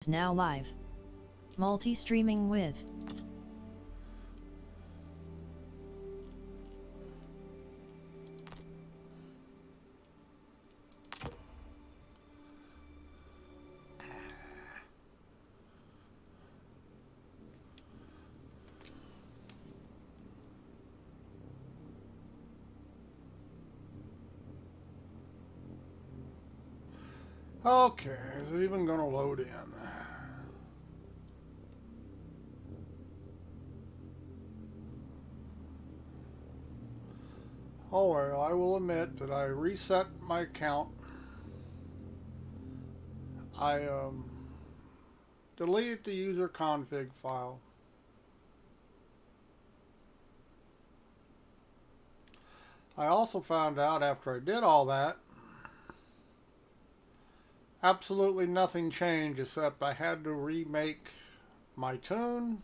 is now live. Multi-streaming with Okay, is it even going to load in? Oh well, I will admit that I reset my account. I deleted the user config file. I also found out after I did all that, absolutely nothing changed except I had to remake my tune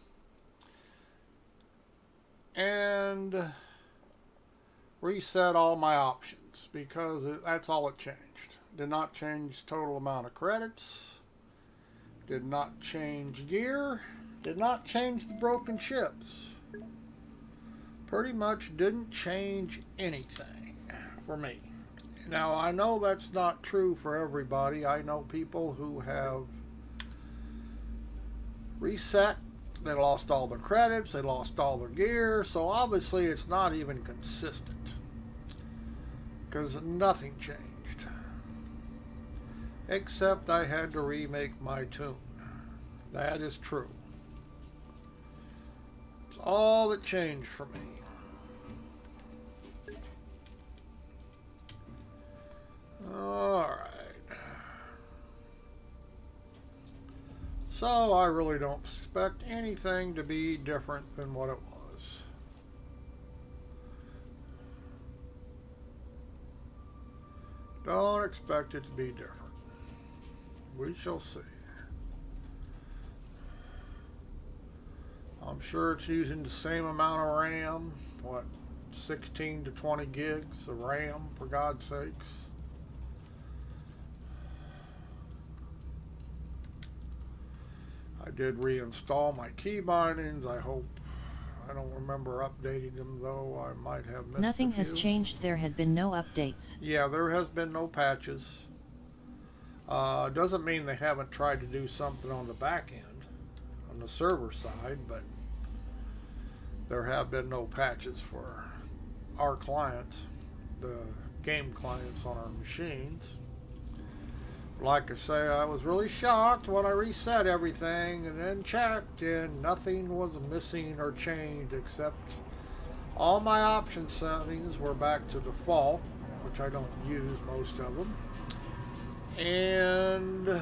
and reset all my options because that's all it changed. Did not change total amount of credits, did not change gear, did not change the broken ships. Pretty much didn't change anything for me. Now, I know that's not true for everybody. I know people who have reset, they lost all their credits, they lost all their gear, so obviously it's not even consistent because nothing changed. Except I had to remake my tune. That is true. It's all that changed for me. Alright. So I really don't expect anything to be different than what it was. Don't expect it to be different. We shall see. I'm sure it's using the same amount of RAM. What, 16 to 20 gigs of RAM, for God's sakes. I did reinstall my key bindings. I hope, I don't remember updating them though. I might have missed nothing a few. has changed. There had been no updates. Yeah, there has been no patches. Doesn't mean they haven't tried to do something on the back end, on the server side, but there have been no patches for our clients, the game clients on our machines. Like I say, I was really shocked when I reset everything and then checked and nothing was missing or changed except all my option settings were back to default, which I don't use most of them. And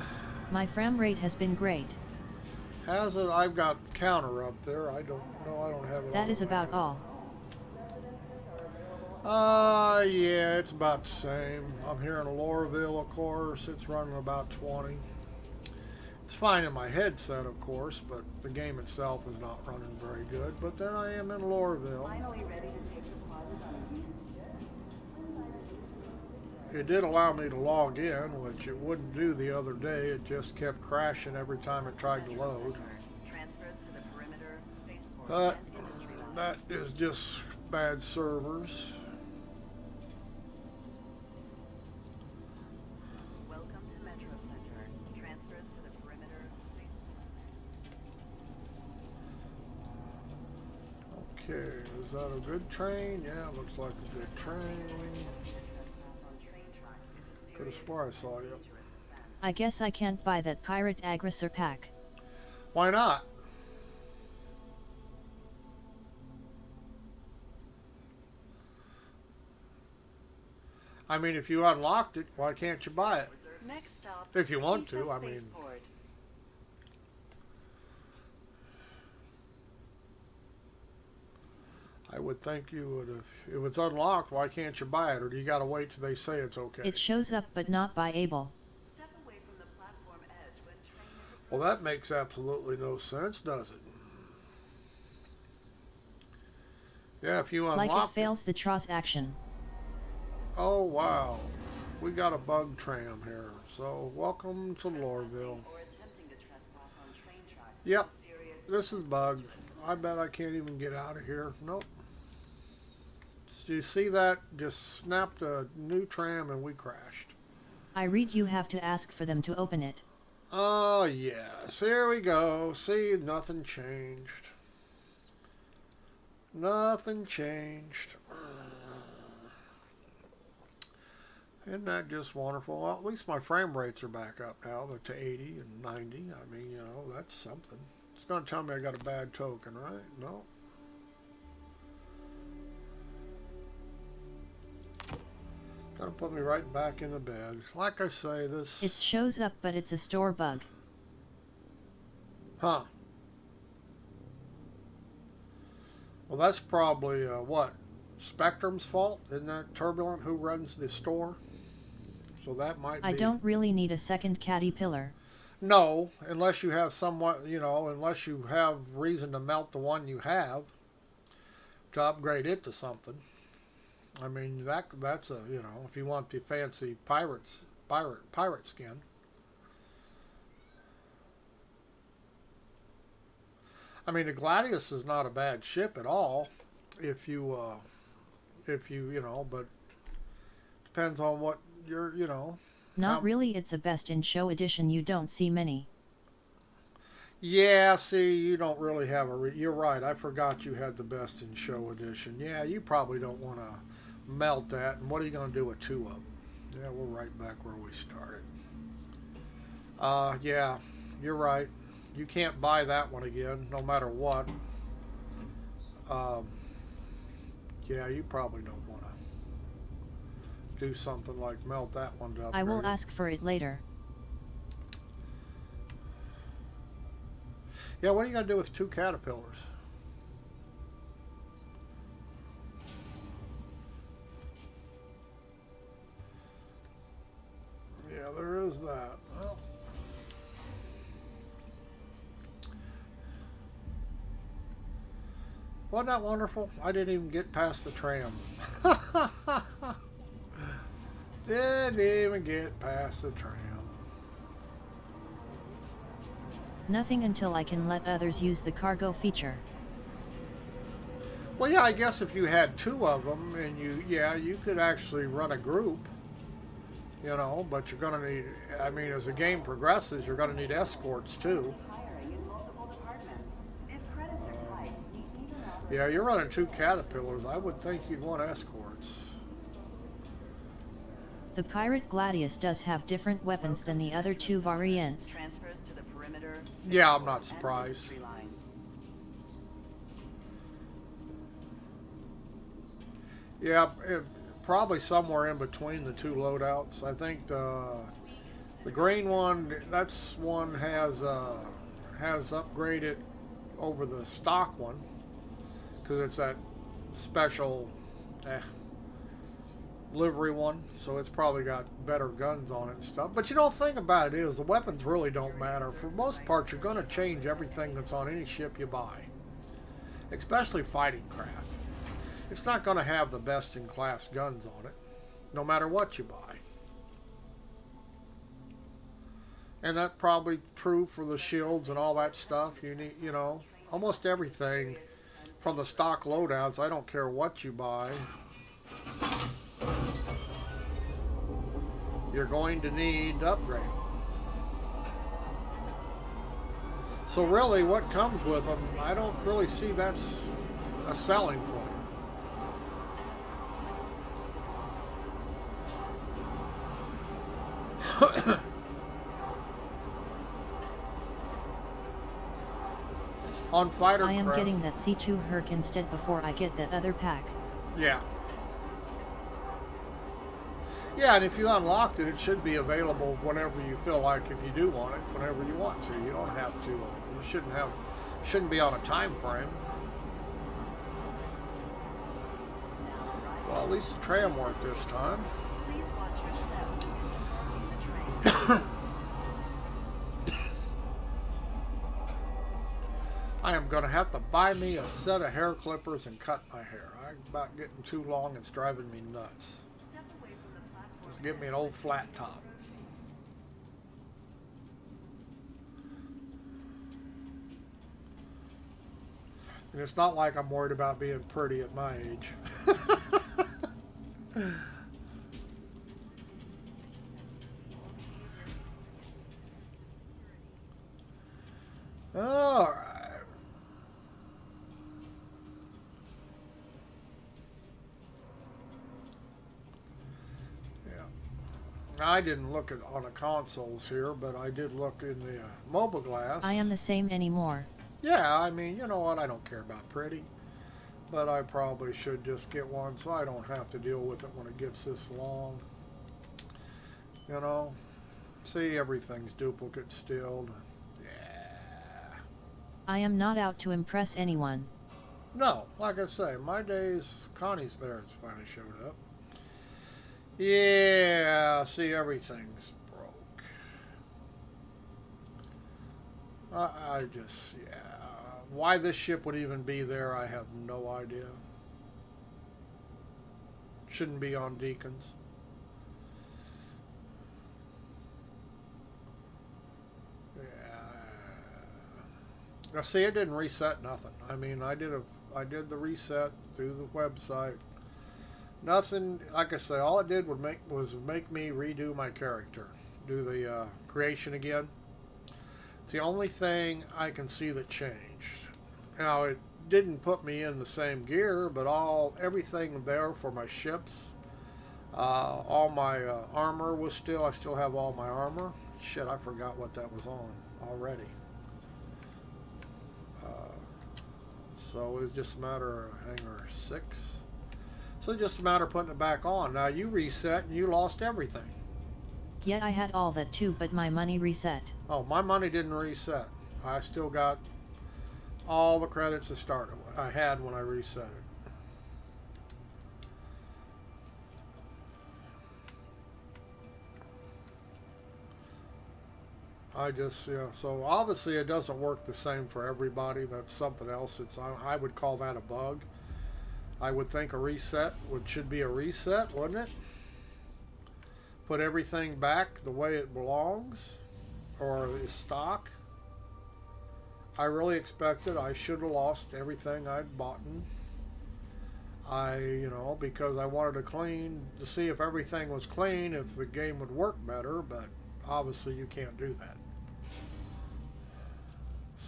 My frame rate has been great. has it? I've got counter up there. I don't know. I don't have it. That is about all. Yeah, it's about the same. I'm here in Laurelville, of course. It's running about 20. It's fine in my headset, of course, but the game itself is not running very good. But then I am in Laurelville. It did allow me to log in, which it wouldn't do the other day. It just kept crashing every time it tried to load. But that is just bad servers. Okay, is that a good train? Yeah, looks like a good train. Could have swore I saw you. I guess I can't buy that pirate aggressor pack. Why not? I mean, if you unlocked it, why can't you buy it? If you want to, I mean. I would think you would if it's unlocked, why can't you buy it? Or do you gotta wait till they say it's okay? It shows up but not buyable. Well, that makes absolutely no sense, does it? Yeah, if you unlock Like it fails the transaction. Oh, wow. We got a bug tram here. So, welcome to Laurelville. Yep, this is bugged. I bet I can't even get out of here. Nope. So you see that? Just snapped a new tram and we crashed. I read you have to ask for them to open it. Oh, yes. Here we go. See, nothing changed. Nothing changed. Isn't that just wonderful? Well, at least my frame rates are back up now. They're to 80 and 90. I mean, you know, that's something. It's going to tell me I got a bad token, right? No. Gonna put me right back in the bed. Like I say, this... It shows up, but it's a store bug. Huh. Well, that's probably, what? Spectrum's fault? Isn't that Turbulent who runs the store? So that might be... I don't really need a second caterpillar. No, unless you have somewhat, you know, unless you have reason to melt the one you have to upgrade it to something. I mean, that's a, you know, if you want the fancy pirate skin. I mean, the Gladius is not a bad ship at all, if you you know, but depends on what you're, you know. Not really, it's a best in show edition, you don't see many. Yeah, see, you don't really have you're right, I forgot you had the best in show edition. Yeah, you probably don't want to melt that, and what are you going to do with two of them? Yeah, we're right back where we started. Yeah, you're right. You can't buy that one again, no matter what. Yeah, you probably don't want to do something like melt that one to upgrade. I will ask for it later. Yeah, what are you going to do with two caterpillars? Yeah, there is that. Well, wasn't that wonderful? I didn't even get past the tram. Didn't even get past the tram. Nothing until I can let others use the cargo feature. Well, yeah, I guess if you had two of them and you could actually run a group, you know, but you're going to need, I mean, as the game progresses, you're going to need escorts too. Yeah, you're running two caterpillars. I would think you'd want escorts. The Pirate Gladius does have different weapons than the other two variants. Yeah, I'm not surprised. Yeah, probably somewhere in between the two loadouts. I think the green one, that's one has upgraded over the stock one because it's that special livery one, so it's probably got better guns on it and stuff. But you know, the thing about it is the weapons really don't matter. For most part, you're going to change everything that's on any ship you buy, especially fighting craft. It's not going to have the best in class guns on it, no matter what you buy. And that's probably true for the shields and all that stuff. You need, you know, almost everything from the stock loadouts. I don't care what you buy, you're going to need to upgrade. So really, what comes with them, I don't really see that's a selling point. On fighter I am craft, getting that C2 Herc instead before I get that other pack. yeah. Yeah, and if you unlocked it, it should be available whenever you feel like, if you do want it, whenever you want to. You don't have to. You shouldn't be on a time frame. Well, at least the tram worked this time. I am going to have to buy me a set of hair clippers and cut my hair. I'm about getting too long. It's driving me nuts. Just give me an old flat top. And it's not like I'm worried about being pretty at my age. All right. Yeah. I didn't look at on the consoles here, but I did look in the mobile glass. I am the same anymore. Yeah, I mean, you know what? I don't care about pretty, but I probably should just get one so I don't have to deal with it when it gets this long. You know, see, everything's duplicate still. Yeah. I am not out to impress anyone. No, like I say, my days, Connie's there, it's finally showed up. Yeah, see, everything's broke. I just, yeah. Why this ship would even be there, I have no idea. Shouldn't be on Deacons. Yeah. Now, see, it didn't reset nothing. I mean, I did the reset through the website. Nothing, like I say, all it did was make me redo my character, do the creation again. It's the only thing I can see that changed. Now, it didn't put me in the same gear, but everything there for my ships, all my armor was still. I still have all my armor. Shit, I forgot what that was on already. So it was just a matter of hangar 6. So it's just a matter of putting it back on. Now you reset and you lost everything. Yet I had all that too, but my money reset. Oh, my money didn't reset. I still got all the credits I had when I reset it. So obviously it doesn't work the same for everybody. That's something else. I would call that a bug. I would think a reset should be a reset, wouldn't it? Put everything back the way it belongs, or is stock. I really expected I should have lost everything I'd bought. Because I wanted to see if everything was clean, if the game would work better, but obviously you can't do that.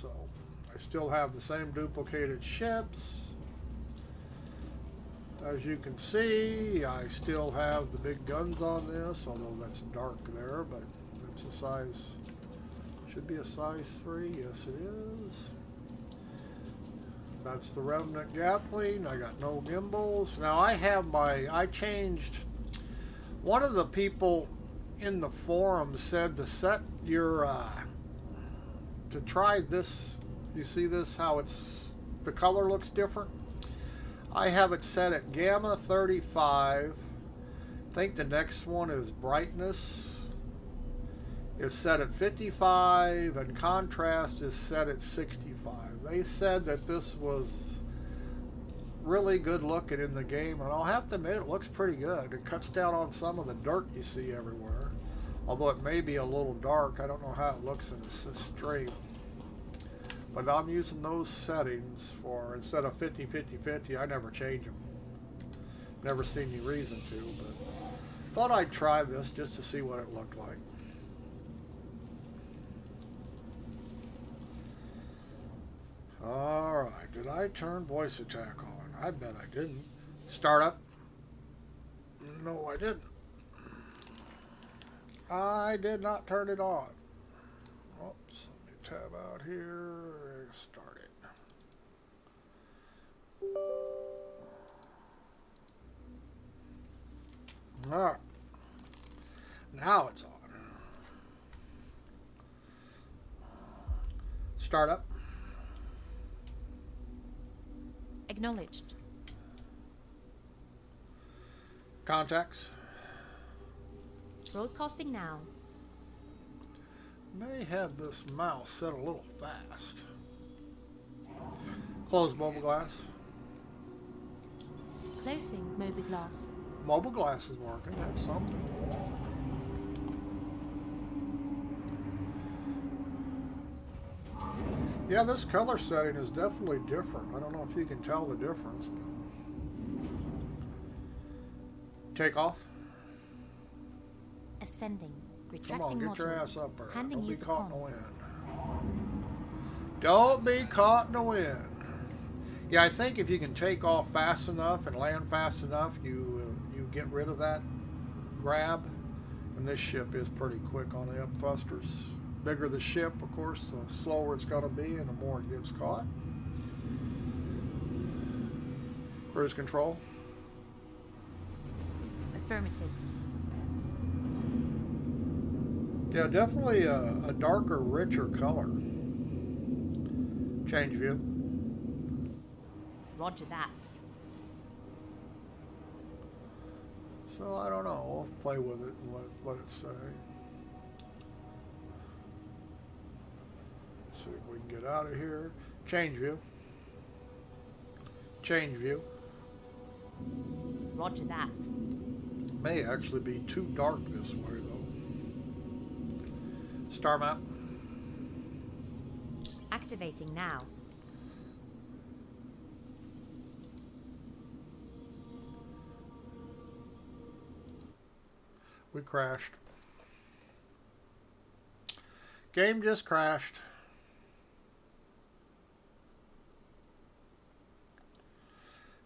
So I still have the same duplicated ships. As you can see, I still have the big guns on this, although that's dark there, but it's a size, should be a size 3, yes it is. That's the Remnant Gatling. I got no gimbals. Now I changed, one of the people in the forum said to set your, to try this, you see this, how the color looks different? I have it set at gamma 35. I think the next one is brightness. It's set at 55 and contrast is set at 65. They said that this was really good looking in the game, and I'll have to admit it looks pretty good. It cuts down on some of the dirt you see everywhere. Although it may be a little dark. I don't know how it looks in this stream. But I'm using those settings for, instead of 50-50-50, I never change them. Never seen any reason to, but thought I'd try this just to see what it looked like. Alright, did I turn voice attack on? I bet I didn't. Start up? No, I didn't. I did not turn it on. Oops. Tab out here, start it. Alright. Now it's on. Start up. Acknowledged. Contacts. Broadcasting now. May have this mouse set a little fast. Close mobile glass. Closing mobile glass. Mobile glass is working. That's something. Yeah, this color setting is definitely different. I don't know if you can tell the difference. Take off. Ascending. Come Retracting on, get your modules. ass up there. Handing Don't you be the caught in the con. wind. Don't be caught in the wind. Yeah, I think if you can take off fast enough and land fast enough, you get rid of that grab. And this ship is pretty quick on the up thrusters. Bigger the ship, of course, the slower it's going to be and the more it gets caught. Cruise control. Affirmative. Yeah, definitely a darker, richer color. Change view. Roger that. So I don't know. We'll play with it and let it say. See if we can get out of here. Change view. Change view. Roger that. May actually be too dark this way though. Star map. Activating now. We crashed. Game just crashed.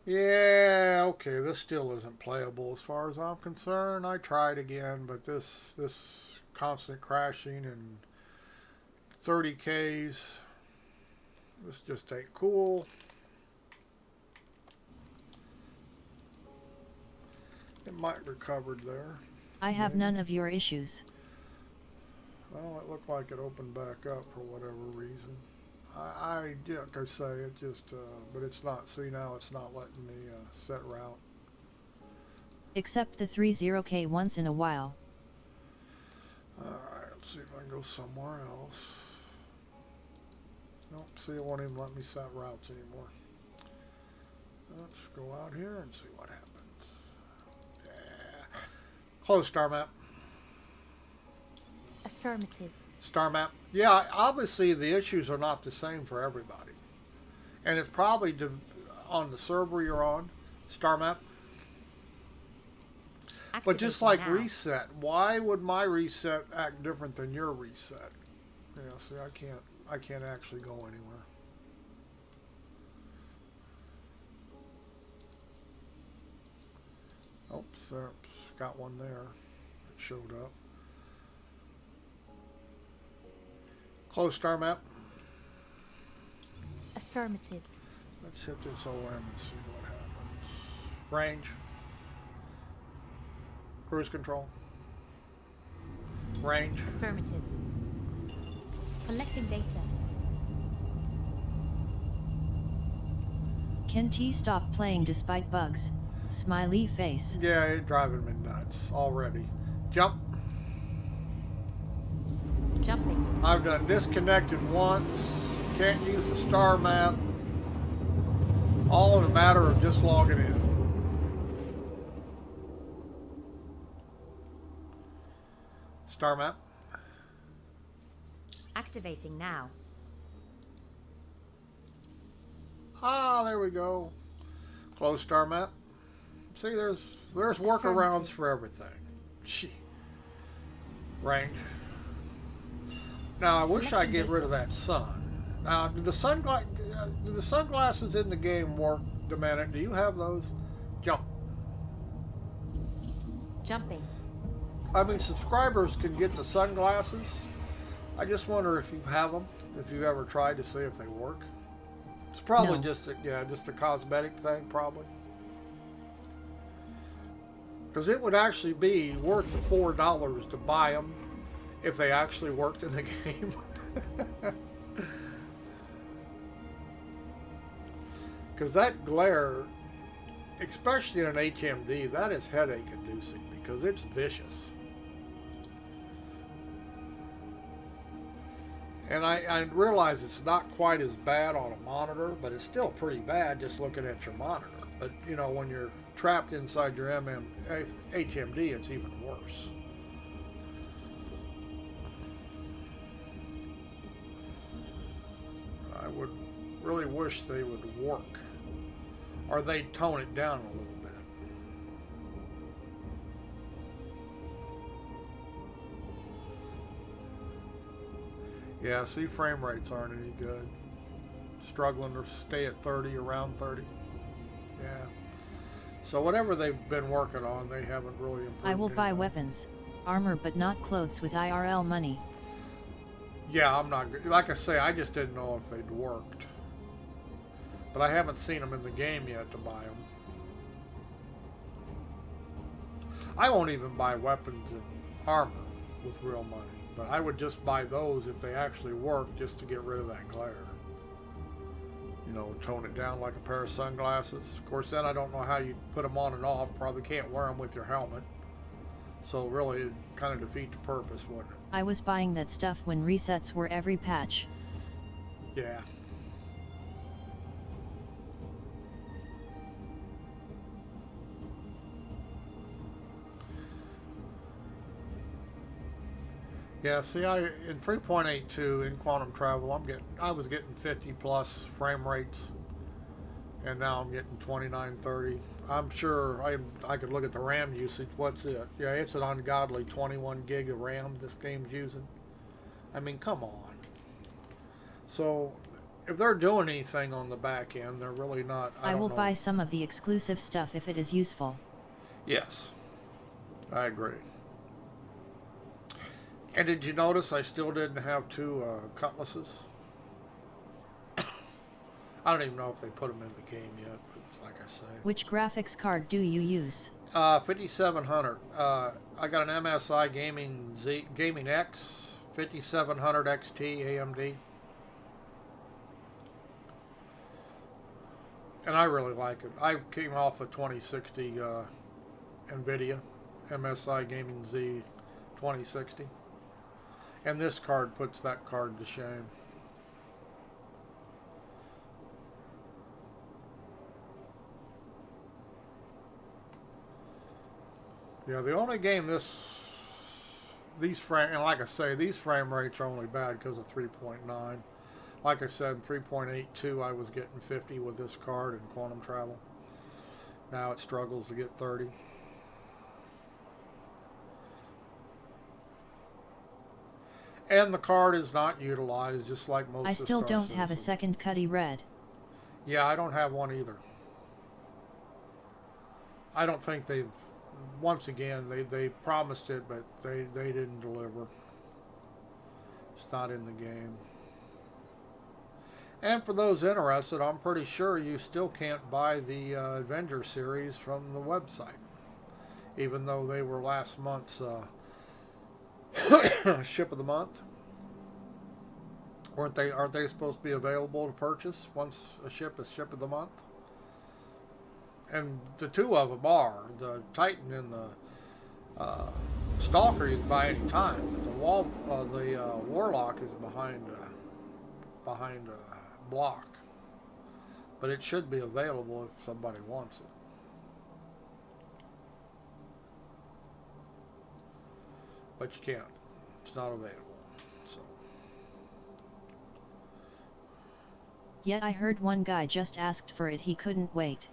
Yeah, okay, this still isn't playable as far as I'm concerned. I tried again, but this constant crashing and 30Ks, this just ain't cool. It might recovered there. I have none of your issues. Well, it looked like it opened back up for whatever reason. Yeah, like I say, it just, but it's not, see now it's not letting me set route. Accept the 30K once in a while. Alright, let's see if I can go somewhere else. Nope, see it won't even let me set routes anymore. Let's go out here and see what happens. Yeah. Close star map. Affirmative. Star map. Yeah, obviously the issues are not the same for everybody. And it's probably on the server you're on. Star map. But just like now. reset, why would my reset act different than your reset? Yeah, see, I can't actually go anywhere. Oops, there, got one there. It showed up. Close star map. Affirmative. Let's hit this OM and see what happens. Range. Cruise control. Range. Affirmative. Collecting data. Can T stop playing despite bugs? Smiley face. Yeah, it's driving me nuts already. Jump. Jumping. I've done disconnected once. Can't use the star map. All in a matter of just logging in. Star map. Activating now. Ah, there we go. Close star map. See, there's workarounds for everything. Gee. Range. Now I wish I'd get rid of that sun. Now, do the sunglasses in the game work, Demandant? Do you have those? Jump. Jumping. I mean, subscribers can get the sunglasses. I just wonder if you have them, if you've ever tried to see if they work. It's probably No. just a cosmetic thing, probably. Because it would actually be worth the $4 to buy them if they actually worked in the game. Because that glare, especially in an HMD, that is headache inducing because it's vicious. And I realize it's not quite as bad on a monitor, but it's still pretty bad just looking at your monitor. But, you know, when you're trapped inside your HMD, it's even worse. would really wish they would work, or they'd tone it down a little bit. Yeah, see, frame rates aren't any good. Struggling to stay at 30, around 30. Yeah. So whatever they've been working on, they haven't really improved. I will buy anything. weapons, armor but not clothes with IRL money. Yeah, I'm not, like I say, I just didn't know if they'd worked. But I haven't seen them in the game yet to buy them. I won't even buy weapons and armor with real money, but I would just buy those if they actually work, just to get rid of that glare. You know, tone it down like a pair of sunglasses. Of course, then I don't know how you put them on and off. Probably can't wear them with your helmet. So really, it kind of defeat the purpose, wouldn't it? I was buying that stuff when resets were every patch. Yeah. Yeah, see, in 3.82 in quantum travel, I was getting 50 plus frame rates, and now I'm getting 29, 30. I'm sure I could look at the RAM usage. What's it? Yeah, it's an ungodly 21 gig of RAM this game's using. I mean, come on. So, if they're doing anything on the back end, they're really not. I will don't know. buy some of the exclusive stuff if it is useful. Yes, I agree. And did you notice I still didn't have two cutlasses? I don't even know if they put them in the game yet, but it's like I say. Which graphics card do you use? 5700. I got an MSI Gaming X 5700 XT AMD. And I really like it. I came off a 2060 NVIDIA MSI Gaming Z 2060. And this card puts that card to shame. Yeah, the only game these frame, and like I say, these frame rates are only bad because of 3.9. Like I said, 3.82, I was getting 50 with this card in quantum travel. Now it struggles to get 30. And the card is not utilized, just like most. I of the still Star don't have a Citizen. second Cuddy Red. Yeah, I don't have one either. I don't think they've. Once again, they promised it, but they didn't deliver. It's not in the game. And for those interested, I'm pretty sure you still can't buy the Avenger series from the website, even though they were last month's ship of the month. Aren't they supposed to be available to purchase once a ship is ship of the month? And the two of them are the Titan and the Stalker. You can buy any time. The Warlock is behind a block, but it should be available if somebody wants it. But you can't. It's not available. So. Yet I heard one guy just asked for it, he couldn't wait.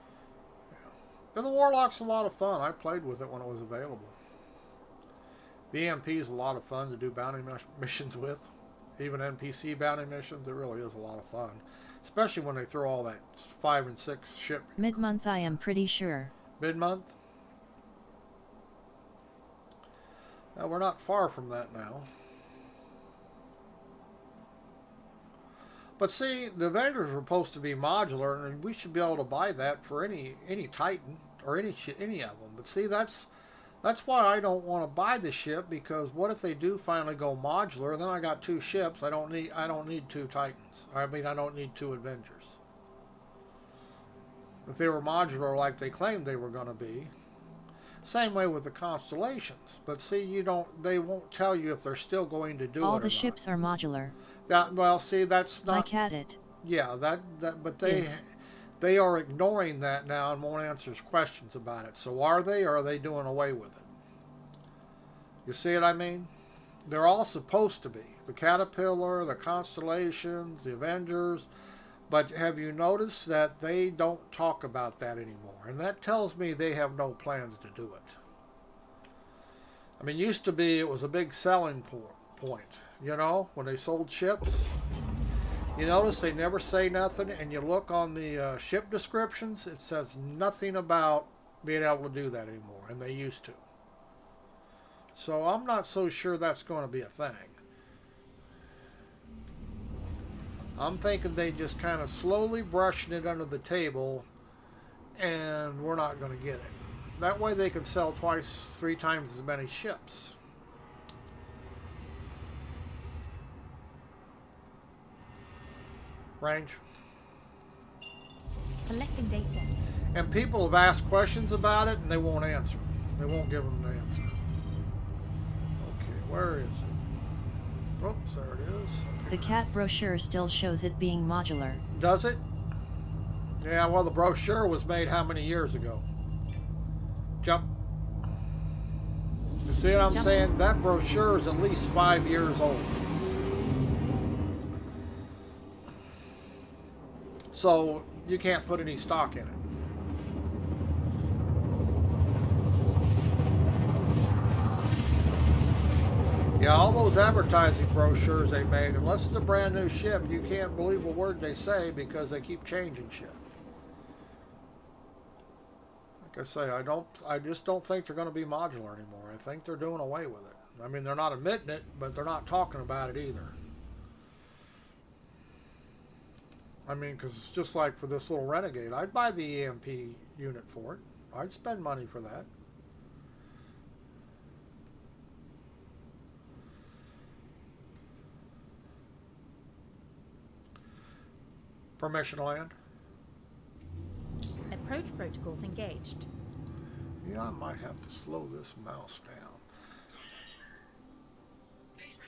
And the Warlock's a lot of fun. I played with it when it was available. The EMP is a lot of fun to do bounty missions with. Even NPC bounty missions, it really is a lot of fun. Especially when they throw all that 5 and 6 ship. Mid-month I am pretty sure. Mid-month? Well, we're not far from that now. But see, the Avengers were supposed to be modular, and we should be able to buy that for any Titan or any of them. But see, that's why I don't want to buy the ship, because what if they do finally go modular? Then I got 2 ships. I don't need 2 Titans. I mean, I don't need 2 Avengers. If they were modular like they claimed they were going to be. Same way with the constellations. But see, they won't tell you if they're still going to do it or All not. the ships are modular. Well, see, that's not. Like at it. Yeah, but Yes. they are ignoring that now and won't answer questions about it. So are they, or are they doing away with it? You see what I mean? They're all supposed to be. The Caterpillar, the Constellations, the Avengers. But have you noticed that they don't talk about that anymore? And that tells me they have no plans to do it. I mean, used to be it was a big selling point, you know, when they sold ships. You notice they never say nothing, and you look on the ship descriptions, it says nothing about being able to do that anymore, and they used to. So I'm not so sure that's going to be a thing. I'm thinking they just kind of slowly brushing it under the table, and we're not going to get it. That way they can sell twice, 3 times as many ships. Range. Collecting data. And people have asked questions about it, and they won't answer. They won't give them the answer. Okay, where is it? Oops, there it is. The cat brochure still shows it being modular. Does it? Yeah, well, the brochure was made how many years ago? Jump. You see what I'm saying? That brochure is at least 5 years old. So you can't put any stock in it. Yeah, all those advertising brochures they made, unless it's a brand new ship, you can't believe a word they say because they keep changing shit. Like I say, I just don't think they're going to be modular anymore. I think they're doing away with it. I mean, they're not admitting it, but they're not talking about it either. I mean, because it's just like for this little Renegade. I'd buy the EMP unit for it. I'd spend money for that. Permission to land? Approach protocols engaged. Yeah, I might have to slow this mouse down.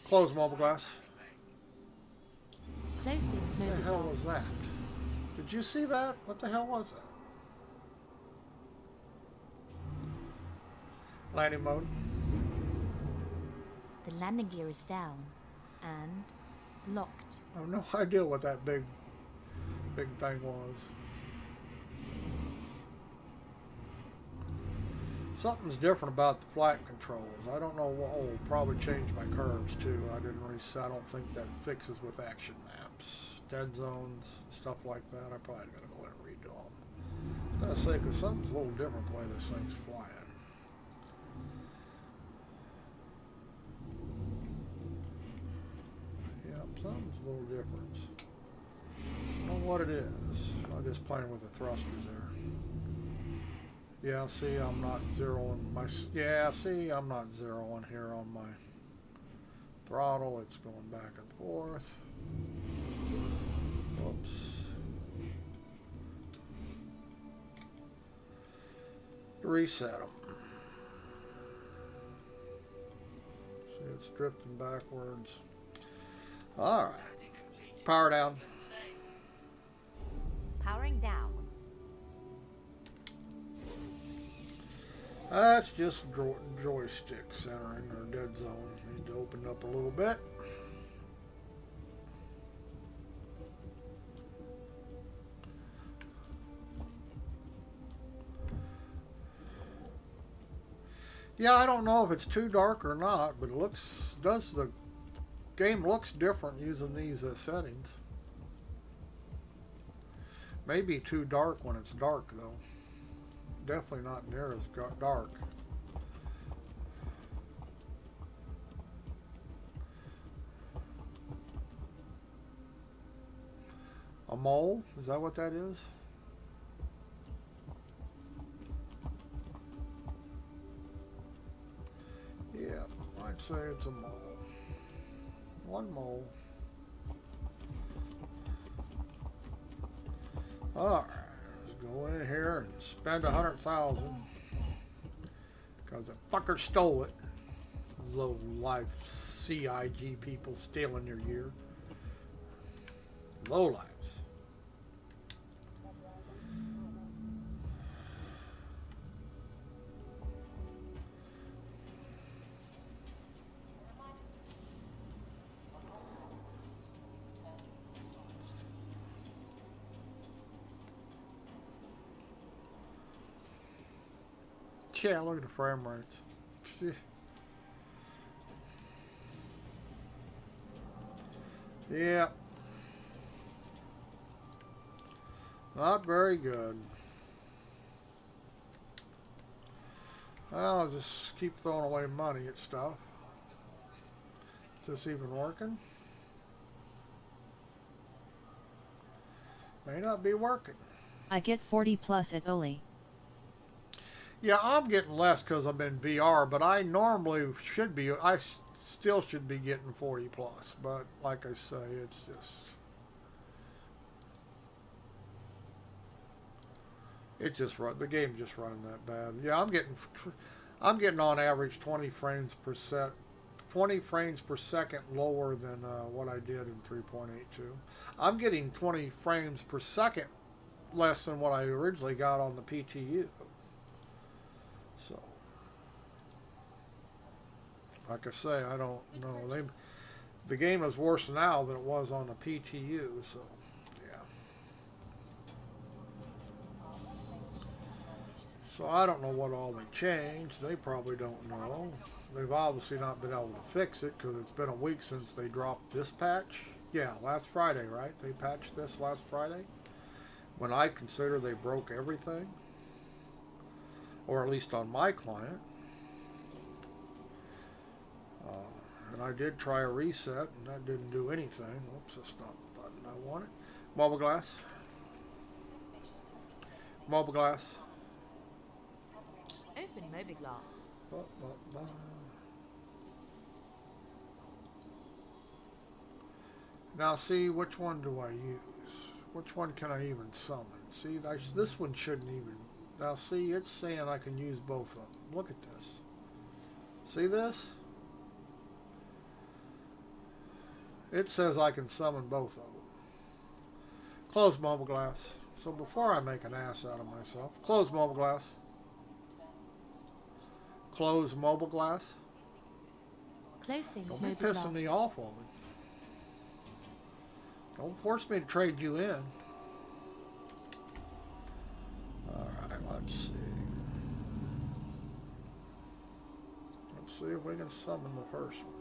Close mobile glass. Closing What mobile the hell glass. was that? Did you see that? What the hell was that? Landing mode. The landing gear is down and locked. I have no idea what that big thing was. Something's different about the flight controls. I don't know what. Oh, probably change my curves too. I didn't really. I don't think that fixes with action maps, dead zones, stuff like that. I probably gotta go ahead and redo them. I was gonna say because something's a little different the way this thing's flying. Yeah, something's a little different. I don't know what it is. I'm just playing with the thrusters there. Yeah, see, I'm not zeroing my. Yeah, see, I'm not zeroing here on my throttle. It's going back and forth. Whoops. Reset them. See, it's drifting backwards. All right. Power down. Powering down. That's just joystick centering or dead zone. Need to open up a little bit. Yeah, I don't know if it's too dark or not, but it looks, the game looks different using these settings. Maybe too dark when it's dark though. Definitely not near as dark. A mole? Is that what that is? Yeah, I'd say it's a mole. One mole. Alright, let's go in here and spend 100,000 because the fucker stole it. Low life CIG people stealing your gear. Low lives. Yeah, look at the frame rates. Phew. Yeah. Not very good. Well, I'll just keep throwing away money at stuff. Is this even working? May not be working. I get 40 plus at Oli. Yeah, I'm getting less because I'm in VR, but I normally should be. Still should be getting 40 plus. But like I say, it's just. It just run. The game just running that bad. Yeah, I'm getting on average 20 frames per set. 20 frames per second lower than what I did in 3.82. I'm getting 20 frames per second less than what I originally got on the PTU. So, like I say, I don't know. The game is worse now than it was on the PTU. So, yeah. So I don't know what all they changed. They probably don't know. They've obviously not been able to fix it because it's been a week since they dropped this patch. Yeah, last Friday, right? They patched this last Friday. When I consider they broke everything. Or at least on my client. And I did try a reset and that didn't do anything. Oops, that's not the button I wanted. Mobile glass. Mobile glass. Open mobile glass. Now see, which one do I use? Which one can I even summon? See, this one shouldn't even. Now see, it's saying I can use both of them. Look at this. See this? It says I can summon both of them. Close mobile glass. So before I make an ass out of myself, close mobile glass. Close mobile glass. Closing Don't be mobile pissing glass. me off on me. Don't force me to trade you in. Alright, let's see. Let's see if we can summon the first one.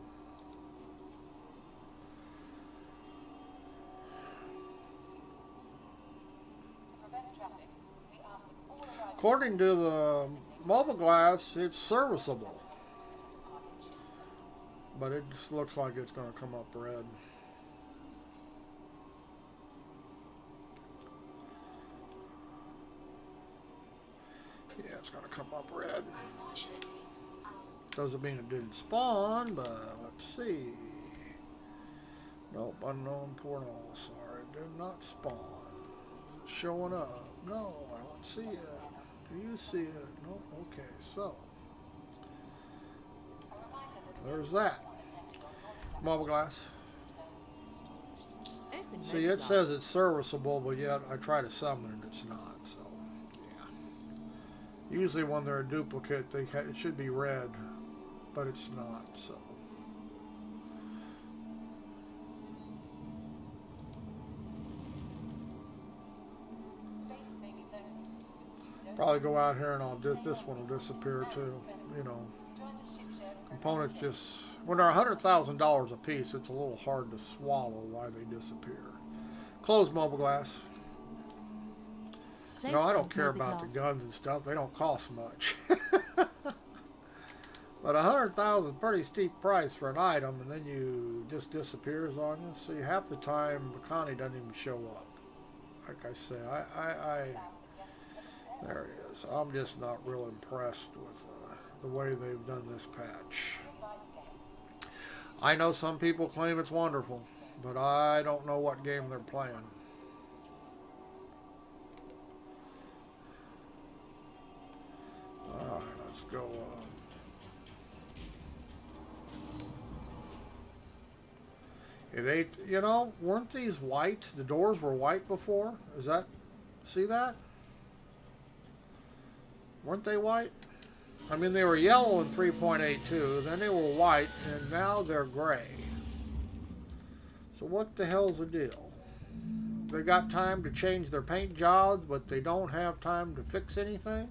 According to the mobile glass, it's serviceable. But it just looks like it's going to come up red. Yeah, it's going to come up red. Doesn't mean it didn't spawn, but let's see. Nope, unknown portal. Sorry, it did not spawn. Is it showing up? No, I don't see it. Do you see it? Nope. Okay, so there's that. Mobile glass. Open See, mobile it glass. says it's serviceable, but yet I try to summon and it's not. So, yeah. Usually when they're a duplicate, it should be red, but it's not. So. Probably go out here and this one will disappear too. You know, components just when they're $100,000 a piece, it's a little hard to swallow why they disappear. Close mobile glass. You know, I don't care about the guns and stuff. They don't cost much. But $100,000 is a pretty steep price for an item, and then you just disappears on you. See, half the time the Connie doesn't even show up. Like I say, there it is. I'm just not real impressed with the way they've done this patch. I know some people claim it's wonderful, but I don't know what game they're playing. Alright, let's go. It ain't, you know, weren't these white? The doors were white before? Is that, see that? Weren't they white? I mean, they were yellow in 3.82, then they were white, and now they're gray. So what the hell's the deal? They got time to change their paint jobs, but they don't have time to fix anything?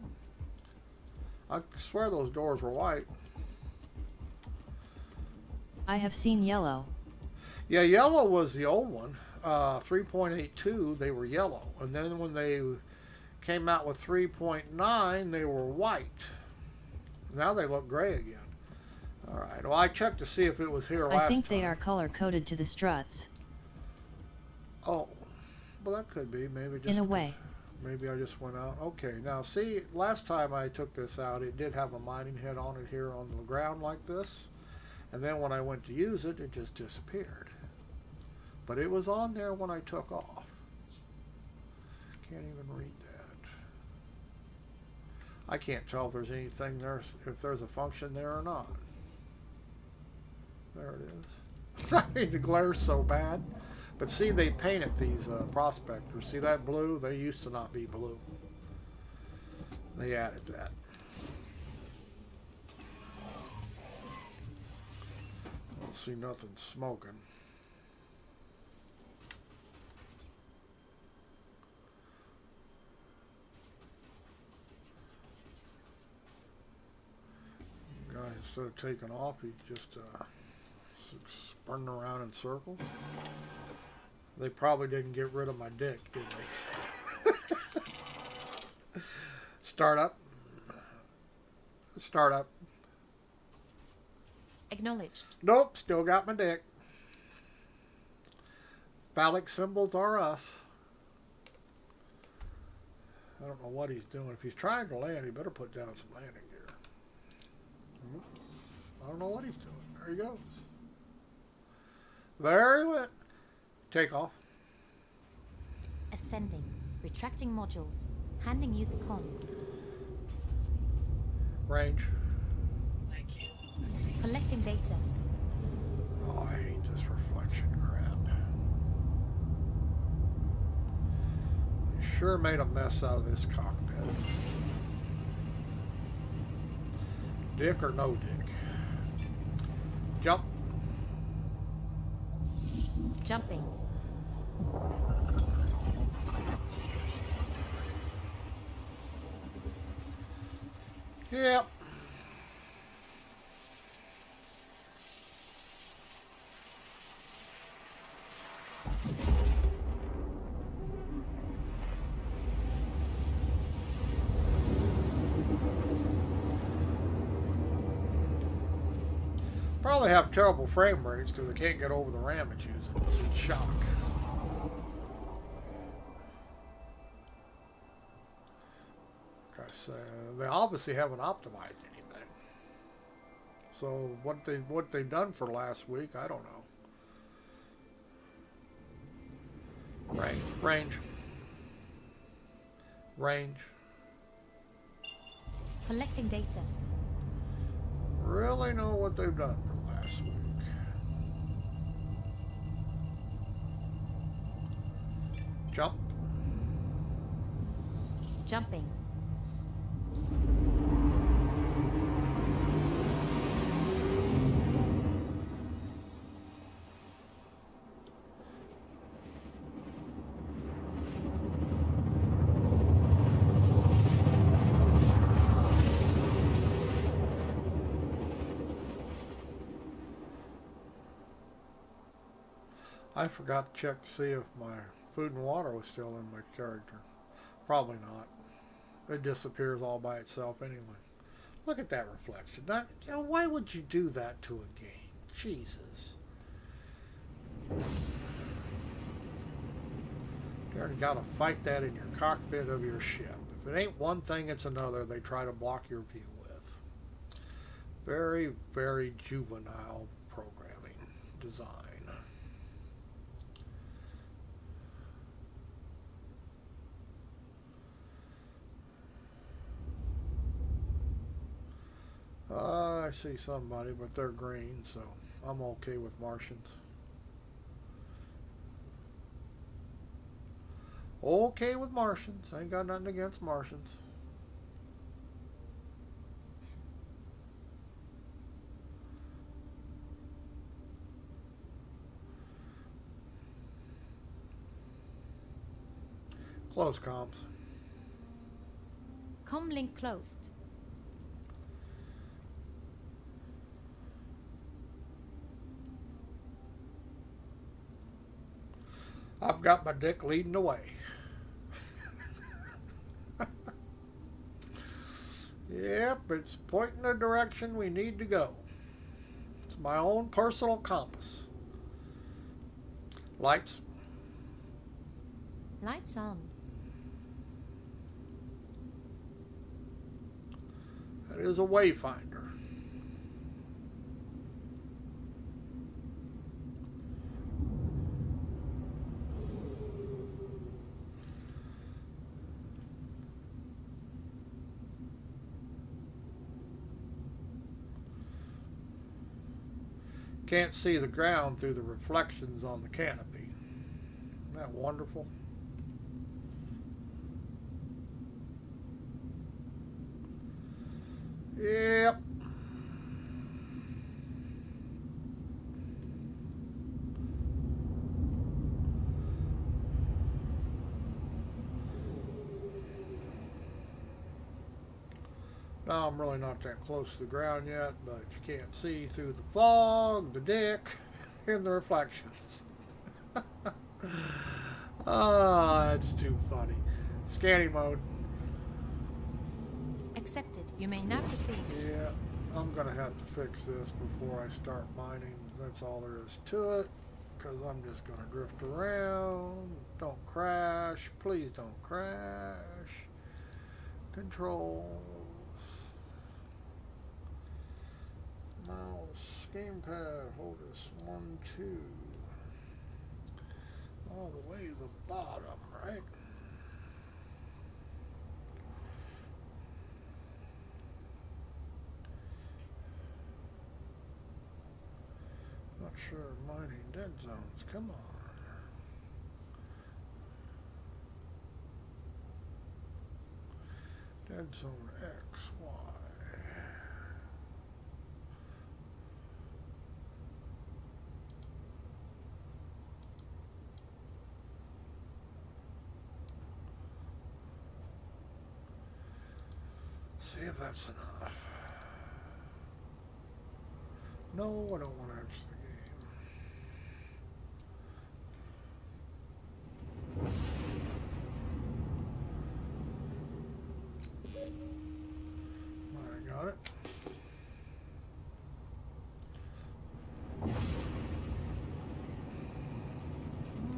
I swear those doors were white. I have seen yellow. Yeah, yellow was the old one. 3.82, they were yellow. And then when they came out with 3.9, they were white. Now they look gray again. All right. Well, I checked to see if it was here last time. I think they are color-coded to the struts. Oh, well, that could be. Maybe just in a way. Maybe I just went out. Okay, now see, last time I took this out, it did have a mining head on it here on the ground like this. And then when I went to use it, it just disappeared. But it was on there when I took off. Can't even read that. I can't tell if there's anything there, if there's a function there or not. There it is. I mean, the glare's so bad. But see, they painted these prospectors. See that blue? They used to not be blue. They added that. Don't see nothing smoking. Guy, instead of taking off, he just spinning around in circles. They probably didn't get rid of my dick, did they? Start up. Start up. Acknowledged. Nope, still got my dick. Phallic symbols are us. I don't know what he's doing. If he's trying to land, he better put down some landing gear. I don't know what he's doing. There he goes. There he went. Take off. Ascending. Retracting modules. Handing you the con. Range. Thank you. Collecting data. Oh, I hate this reflection crap. They sure made a mess out of this cockpit. Dick or no dick? Jump. Jumping. Yep. Probably have terrible frame rates because I can't get over the RAM it's using. It's in shock. They obviously haven't optimized anything. So what they've done for last week, I don't know. Range. Collecting data. Really know what they've done for last week. Jump. Jumping. I forgot to check to see if my food and water was still in my character. Probably not. It disappears all by itself anyway. Look at that reflection. Why would you do that to a game? Jesus. You already got to fight that in your cockpit of your ship. If it ain't one thing, it's another they try to block your view with. Very, very juvenile programming design. I see somebody, but they're green, so I'm okay with Martians. Okay with Martians. I ain't got nothing against Martians. Close comms. Comlink closed. I've got my dick leading the way. Yep, it's pointing the direction we need to go. It's my own personal compass. Lights. Lights on. That is a wayfinder. Can't see the ground through the reflections on the canopy. Isn't that wonderful? Yep. Now I'm really not that close to the ground yet, but you can't see through the fog, the dick, and the reflections. Ah, that's too funny. Scanning mode. Accepted. You may now proceed. Yeah, I'm gonna have to fix this before I start mining. That's all there is to it. Because I'm just gonna drift around. Don't crash. Please don't crash. Controls. Mouse, gamepad, hold this 1, 2. All the way to the bottom, right? Not sure mining dead zones. Come on. Dead zone X, Y. See if that's enough. No, I don't want to exit the game. I got it.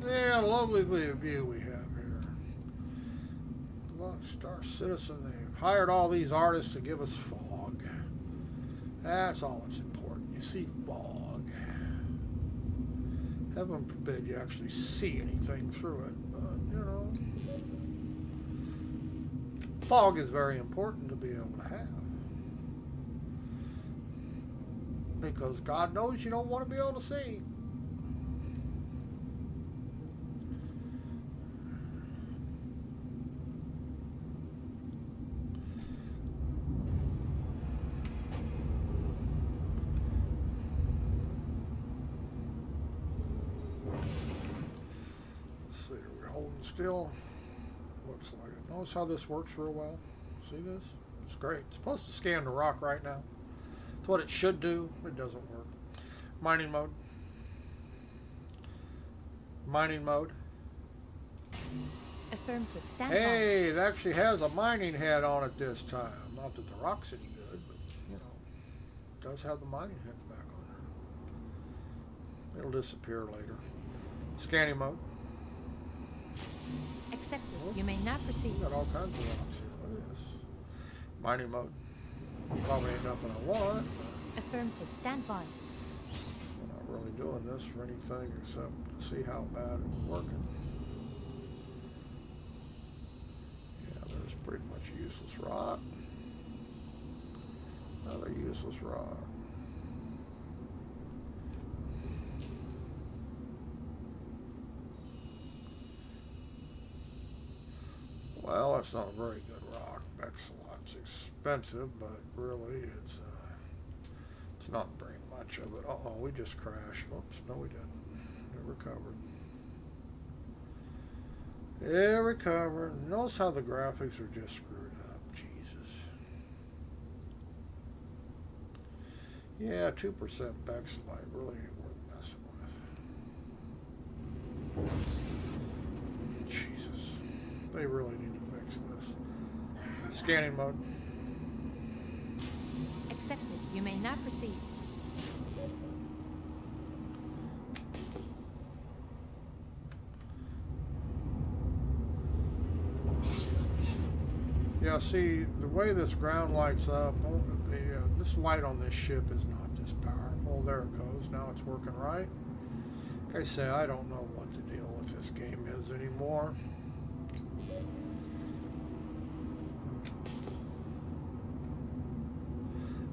Yeah, lovely view we have here. Look, Star Citizen, they've hired all these artists to give us fog. That's all that's important. You see fog. Heaven forbid you actually see anything through it, but you know. Fog is very important to be able to have. Because God knows you don't want to be able to see. Let's see, are we holding still? Looks like it. Notice how this works real well. See this? It's great. It's supposed to scan the rock right now. It's what it should do. It doesn't work. Mining mode. Mining mode. Affirmative. Stand by. Hey, it actually has a mining head on it this time. Not that the rock's any good, but you know, it does have the mining heads back on there. It'll disappear later. Scanning mode. Accepted. You may now proceed. We got all kinds of rocks here. Look at this. Mining mode. Probably ain't nothing I want. Affirmative. Stand by. I'm not really doing this for anything except to see how bad it's working. Yeah, there's pretty much useless rock. Another useless rock. Well, that's not a very good rock. Bexalot's expensive, but really it's not very much of it. Uh-oh, we just crashed. Whoops, no we didn't. It recovered. It recovered. Notice how the graphics are just screwed up. Jesus. Yeah, 2% Bexalite really ain't worth messing with. They really need to fix this. Scanning mode. Accepted. You may now proceed. Yeah, see, the way this ground lights up, this light on this ship is not this powerful. There it goes. Now it's working right. Like I say, I don't know what the deal with this game is anymore.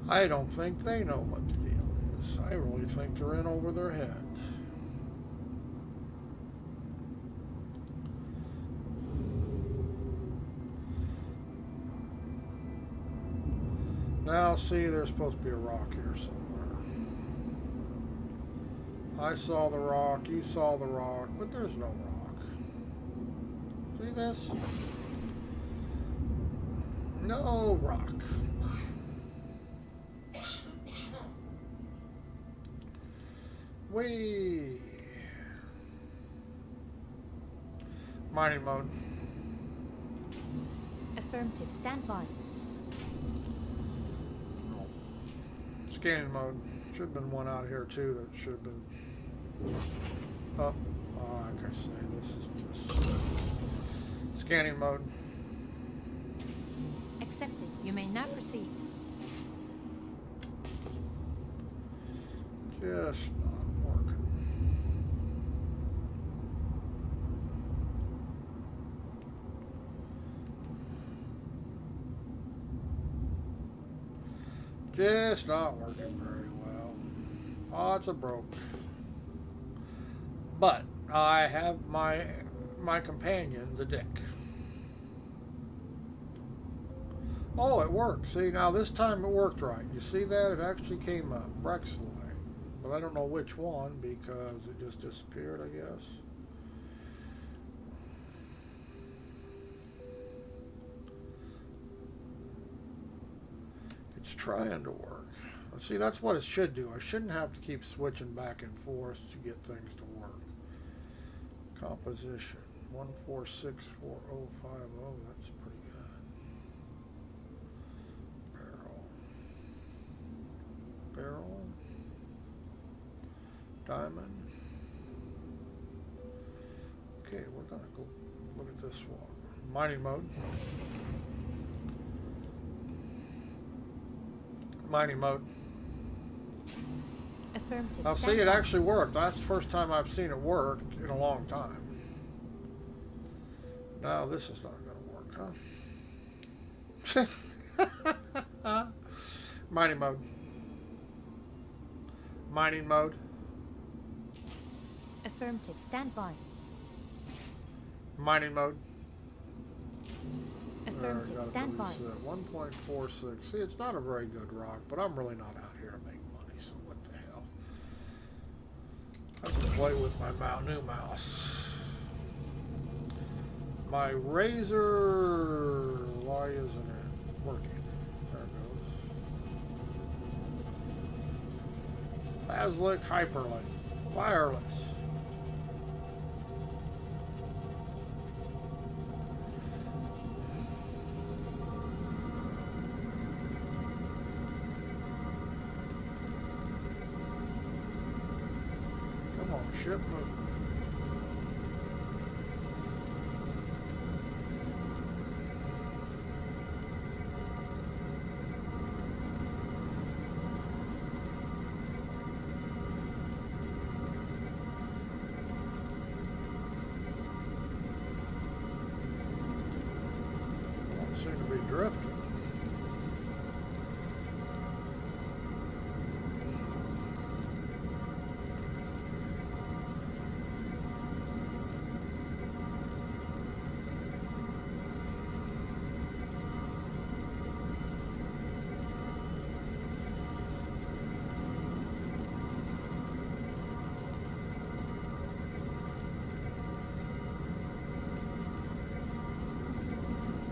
I don't think they know what the deal is. I really think they're in over their heads. Now, see, there's supposed to be a rock here somewhere. I saw the rock, you saw the rock, but there's no rock. See this? No rock. Whee! Mining mode. Affirmative. Stand by. Scanning mode. Should have been one out here too that should have been up. Oh, like I say, this is just scanning mode. Accepted. You may now proceed. Just not working. Just not working very well. Odds are broke. But I have my companion, the Dick. Oh, it worked. See, now this time it worked right. You see that? It actually came up. Brexlite. But I don't know which one because it just disappeared, I guess. It's trying to work. See, that's what it should do. I shouldn't have to keep switching back and forth to get things to work. Composition 14640550. That's pretty good. Barrel. Diamond. Okay, we're gonna go look at this one. Mining mode. Mining mode. Affirmative. Now see, it actually worked. That's the first time I've seen it work in a long time. Now this is not going to work, huh? Mining mode. Mining mode. Affirmative. Stand by. Mining mode. Affirmative. Stand by. 1.46. See, it's not a very good rock, but I'm really not out here to make money, so what the hell. I can play with my new mouse. My razor, why isn't it working? There it goes. Basilic Hyperlink. Wireless. Ship move. Don't seem to be drifting.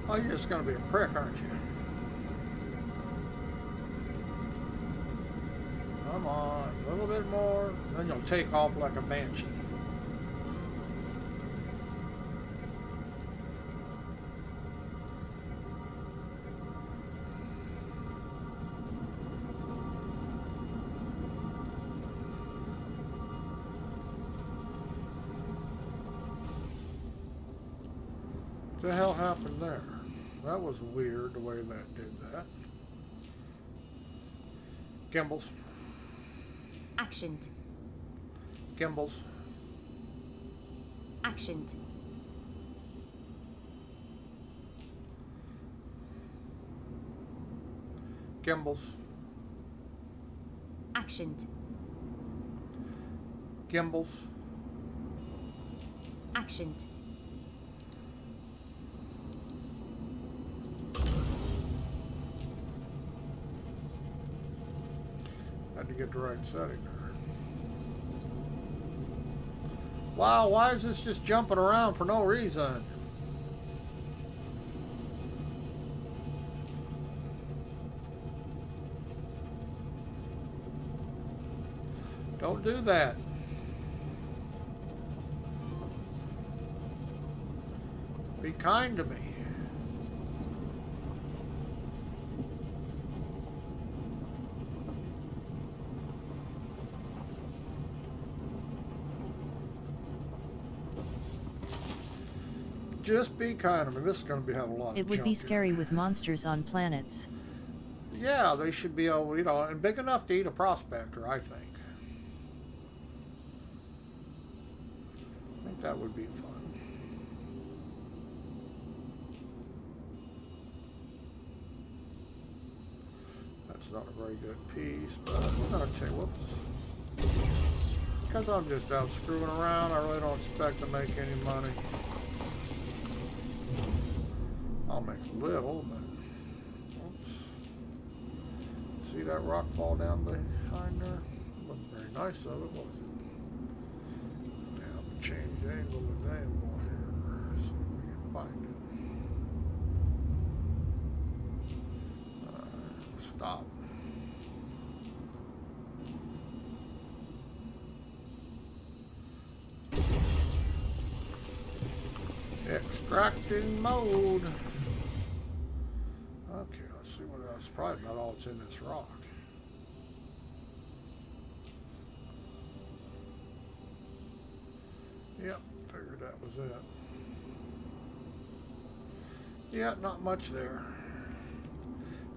Oh, you're just going to be a prick, aren't you? Come on, a little bit more, then you'll take off like a banshee. The hell happened there? That was weird the way that did that. Gimbals. Actioned. Gimbals. Actioned. Gimbals. Actioned. Gimbals. Actioned. Had to get the right setting there. Wow, why is this just jumping around for no reason? Don't do that. Be kind to me. Just be kind to me. This is going to have a lot of It would be junk in scary it. with monsters on planets. Yeah, they should be able, you know, and big enough to eat a prospector, I think. I think that would be fun. That's not a very good piece, but I'm going to tell you, whoops. Because I'm just out screwing around, I really don't expect to make any money. I'll make a little, but oops. See that rock fall down behind there? Wasn't very nice of it, was it? Now, change the angle of the damn boy here, see if we can find it. Stop. Extracting mode. Okay, let's see what else. Probably about all that's in this rock. Yep, figured that was it. Yeah, not much there.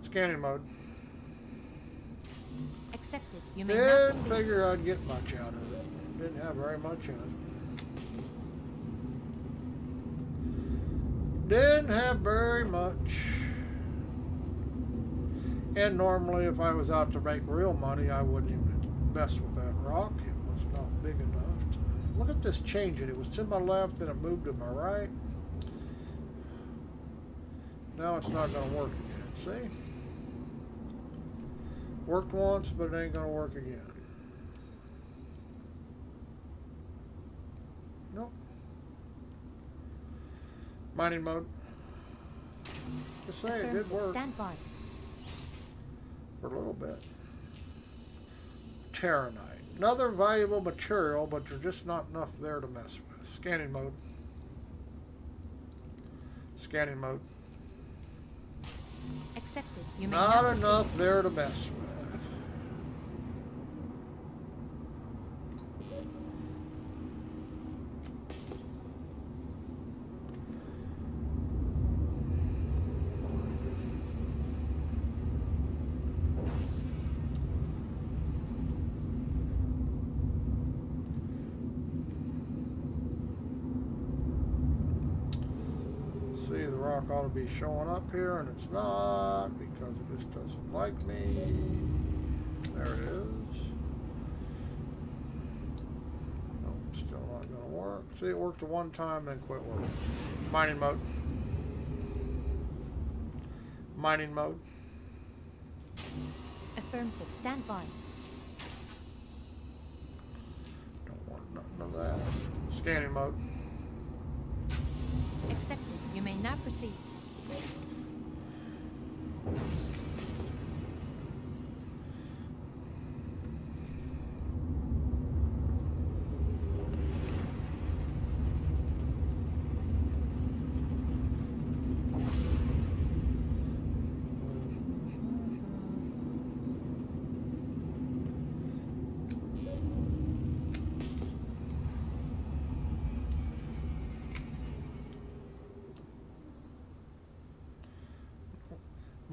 Scanning mode. Accepted. You may now Didn't proceed. figure I'd get much out of it. Didn't have very much in it. Didn't have very much. And normally if I was out to make real money, I wouldn't even mess with that rock. It was not big enough. Look at this changing. It was to my left, then it moved to my right. Now it's not going to work again. See? Worked once, but it ain't going to work again. Nope. Mining mode. Just say it did work Stand by. for a little bit. Terranite. Another valuable material, but there's just not enough there to mess with. Scanning mode. Scanning mode. Accepted. You may now Not proceed. enough there to mess with. See, the rock ought to be showing up here, and it's not because it just doesn't like me. There it is. Nope, still not going to work. See, it worked the one time, then quit working. Mining mode. Mining mode. Affirmative. Stand by. Don't want nothing of that. Scanning mode. Accepted. You may now proceed.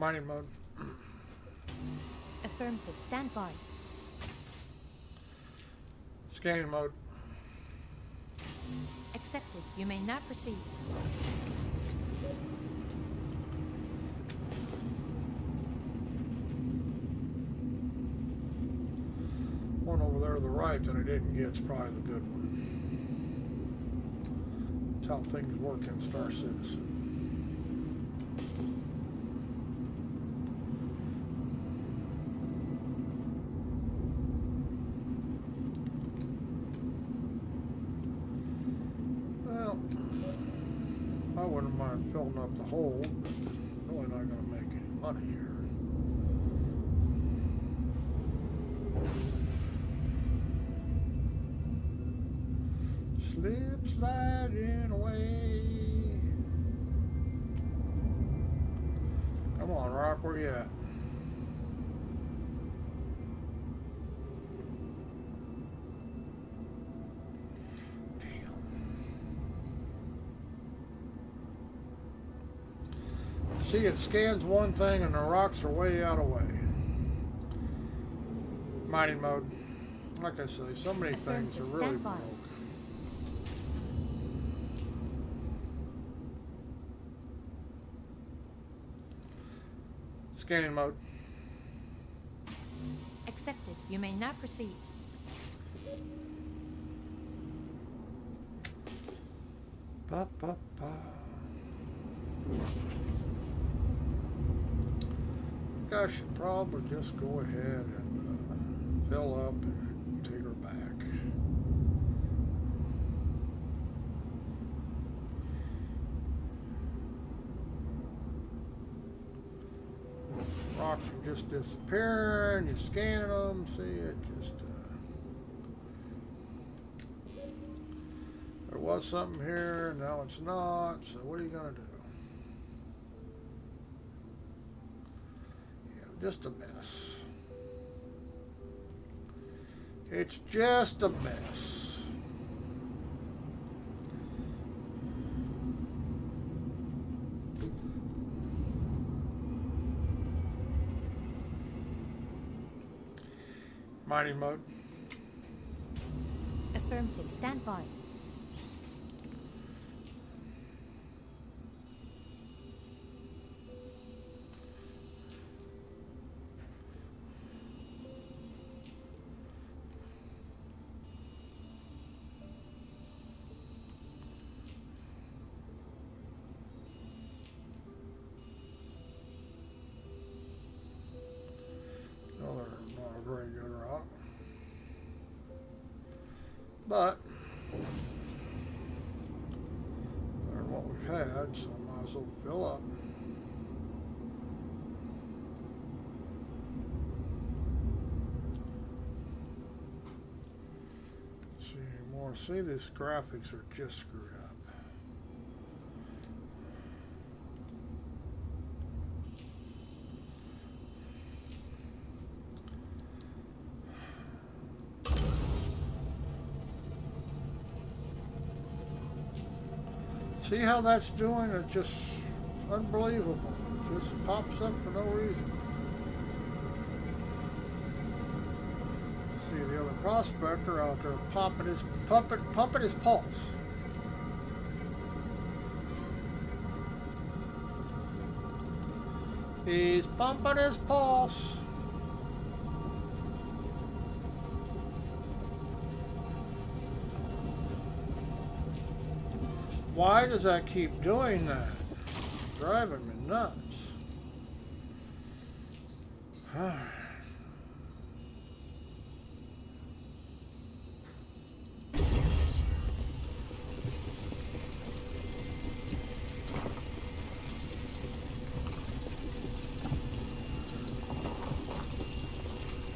Mining mode. Affirmative. Stand by. Scanning mode. Accepted. You may now proceed. One over there to the right that I didn't get is probably the good one. That's how things work in Star Citizen. Well, I wouldn't mind filling up the hole, but really not going to make any money here. Slip sliding away. Come on, Rock, where you at? Damn. See, it scans one thing and the rocks are way out of way. Mining mode. Like I say, so many things are really broke. Scanning mode. Accepted. You may now proceed. Ba, ba, ba. I should probably just go ahead and fill up and take her back. Rocks are just disappearing. You're scanning them. See, it just there was something here. Now it's not. So what are you gonna do? Yeah, just a mess. It's just a mess. Mining mode. Affirmative. Stand by. Another not a very good rock. But better than what we've had, so I might as well fill up. Let's see more. See, these graphics are just screwed up. See how that's doing? It's just unbelievable. It just pops up for no reason. See the other prospector out there pumping his pulse. He's pumping his pulse. Why does that keep doing that? It's driving me nuts.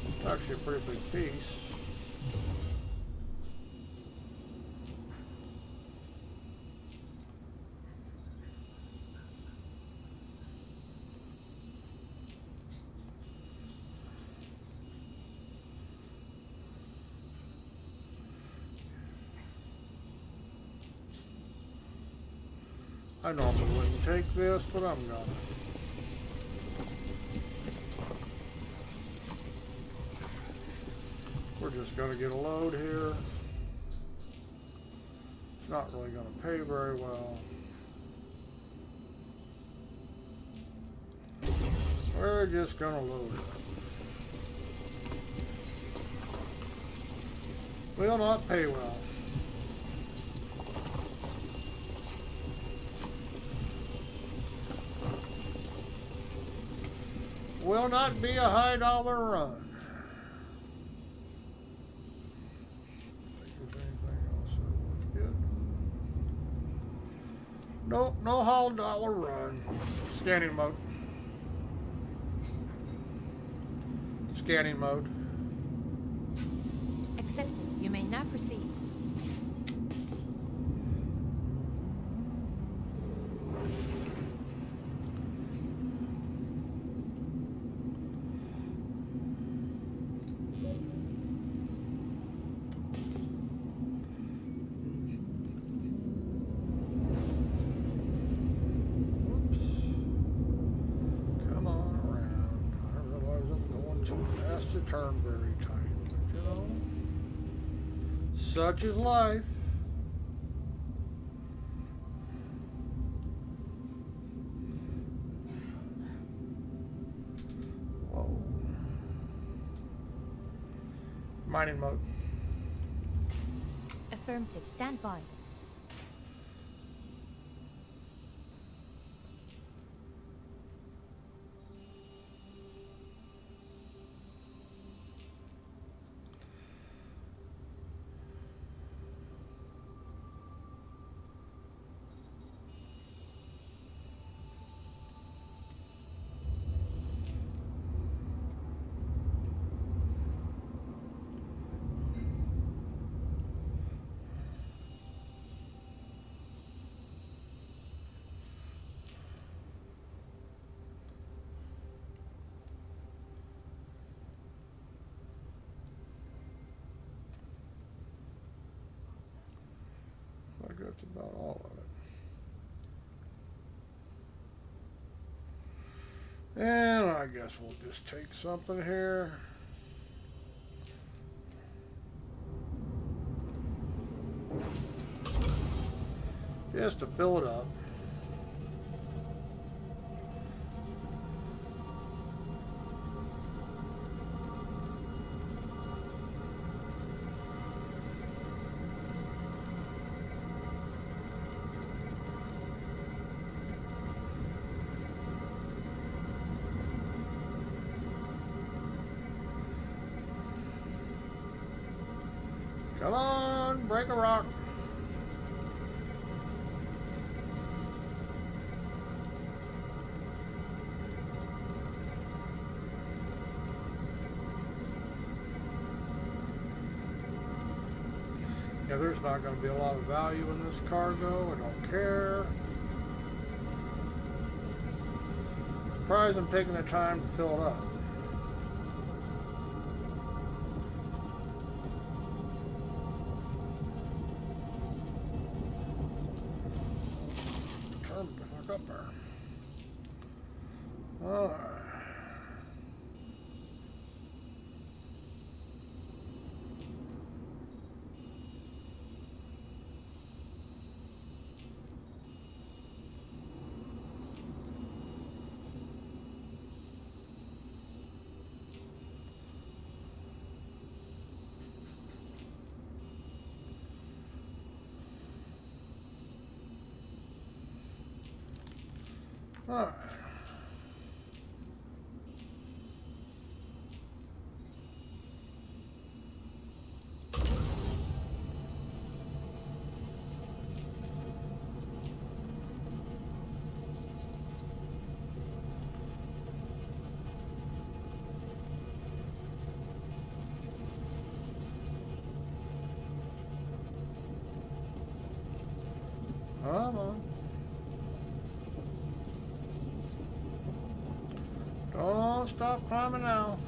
It's actually a pretty big piece. I normally wouldn't take this, but I'm gonna. just going to get a load here. It's not really going to pay very well. We're just going to load it. Will not pay well. Will not be a high dollar run. Think there's anything else that was good? Nope, no high dollar run. Scanning mode. Scanning mode. Accepted. You may now proceed. Turn very tight, but you know, such is life. Whoa. Mining mode. Affirmative. Stand by. I think that's about all of it. And I guess we'll just take something here. Just to fill it up. Come on, break a rock. Yeah, there's not going to be a lot of value in this cargo. I don't care. Surprised I'm taking the time to fill it up. Up there. All right. All right. Come on. Don't stop climbing now.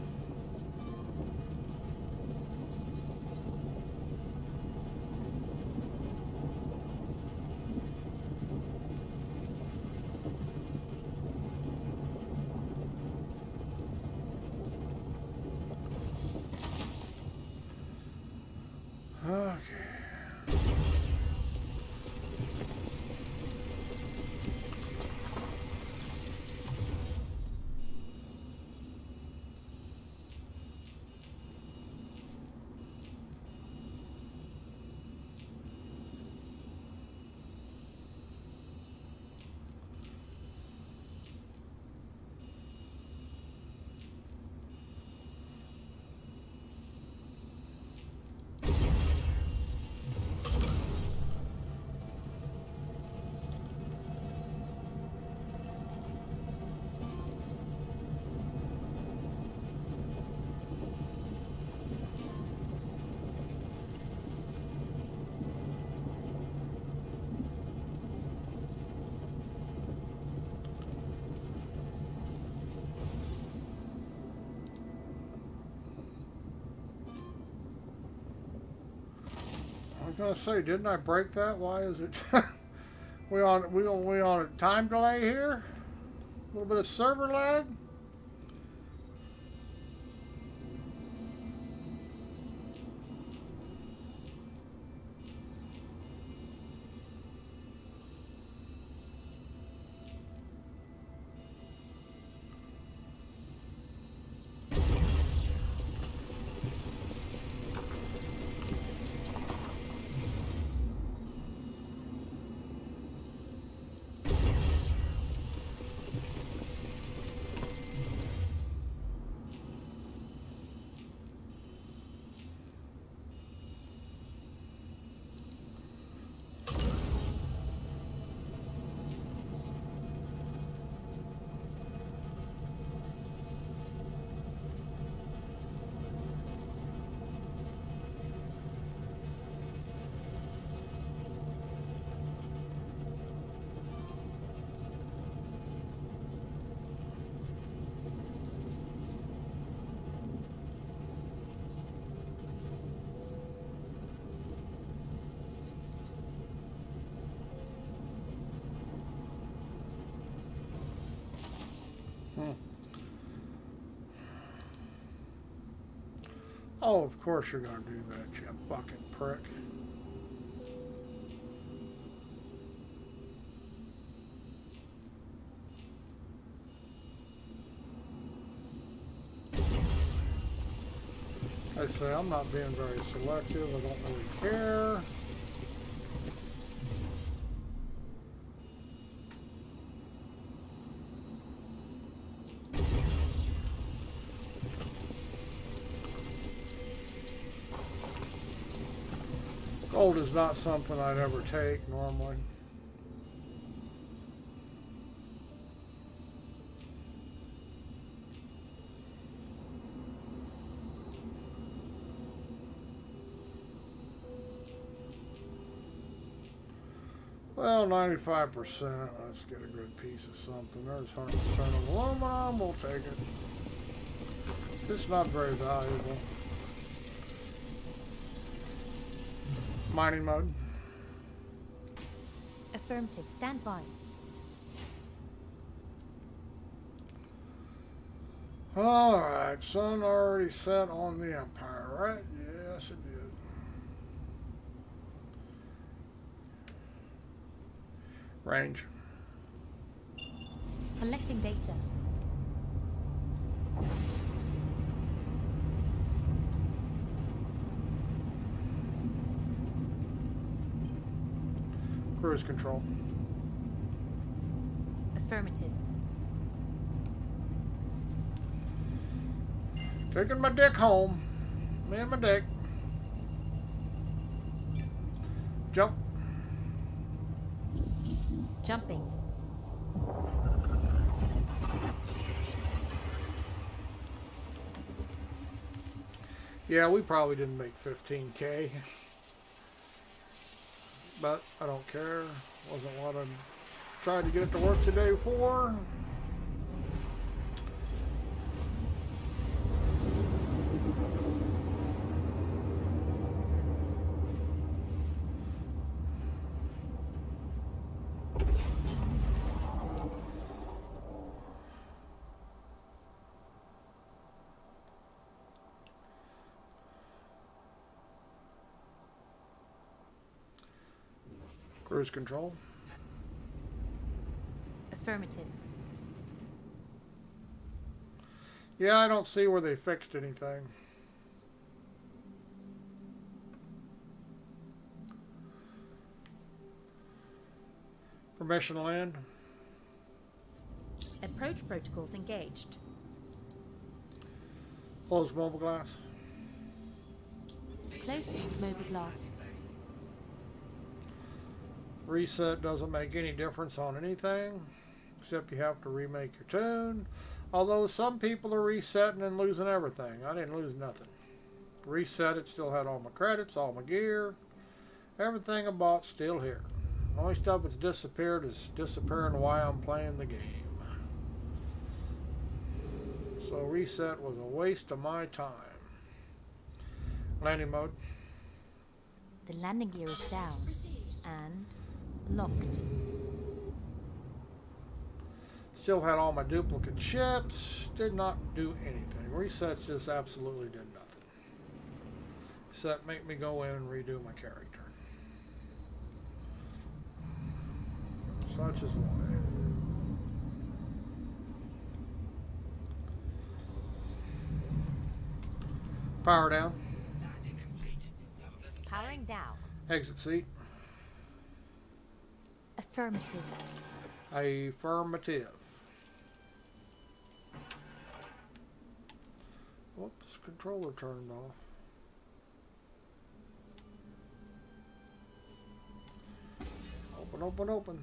gonna say, didn't I break that? Why is it? we on a time delay here? A little bit of server lag. Oh, of course you're gonna do that, you fucking prick. I say I'm not being very selective. I don't really care. Gold is not something I'd ever take normally. Well, 95%. Let's get a good piece of something. There's 100% of aluminum. We'll take it. It's not very valuable. Mining mode. Affirmative. Stand by. Alright, sun already set on the Empire, right? Yes, it did. Range. Collecting data. Cruise control. Affirmative. Taking my dick home. Me and my dick. Jump. Jumping. Yeah, we probably didn't make 15K. But I don't care. Wasn't what I tried to get it to work today for. Cruise control. Affirmative. Yeah, I don't see where they fixed anything. Permission to land. Approach protocols engaged. Close mobile glass. Closing mobile glass. Reset doesn't make any difference on anything, except you have to remake your tune. Although some people are resetting and losing everything. I didn't lose nothing. Reset it, still had all my credits, all my gear. Everything I bought still here. The only stuff that's disappeared is disappearing while I'm playing the game. So reset was a waste of my time. Landing mode. The landing gear is down and locked. Still had all my duplicate chips. Did not do anything. Resets just absolutely did nothing. Except make me go in and redo my character. Such is why. Power down. Powering down. Exit seat. Affirmative. Affirmative. Whoops, controller turned off. Open, open, open.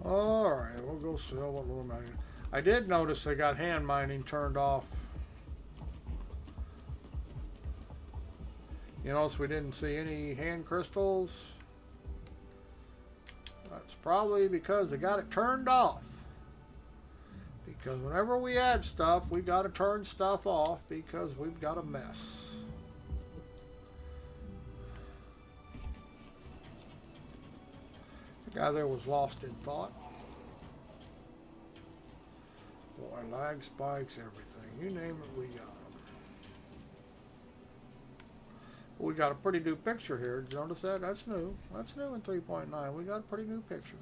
Alright, we'll go sell what little money. I did notice they got hand mining turned off. You notice we didn't see any hand crystals. That's probably because they got it turned off. Because whenever we add stuff, we got to turn stuff off because we've got a mess. The guy there was lost in thought. Boy, lag spikes, everything. You name it, we got them. We got a pretty new picture here. Did you notice that? That's new. That's new in 3.9. We got a pretty new picture.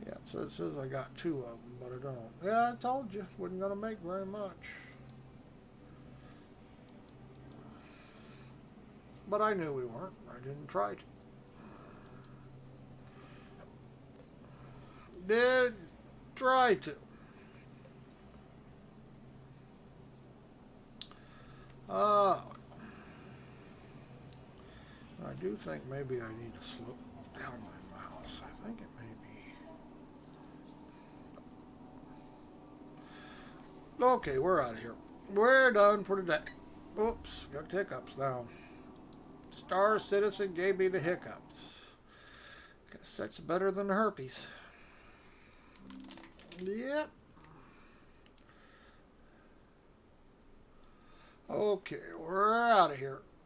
Yeah, so it says I got 2 of them, but I don't. Yeah, I told you. Wasn't going to make very much. But I knew we weren't. I didn't try to. Did try to. I do think maybe I need to slow down my mouse. I think it may be. Okay, we're out of here. We're done for today. Oops, got hiccups now. Star Citizen gave me the hiccups. Guess that's better than the herpes. Yep. Okay, we're out of here.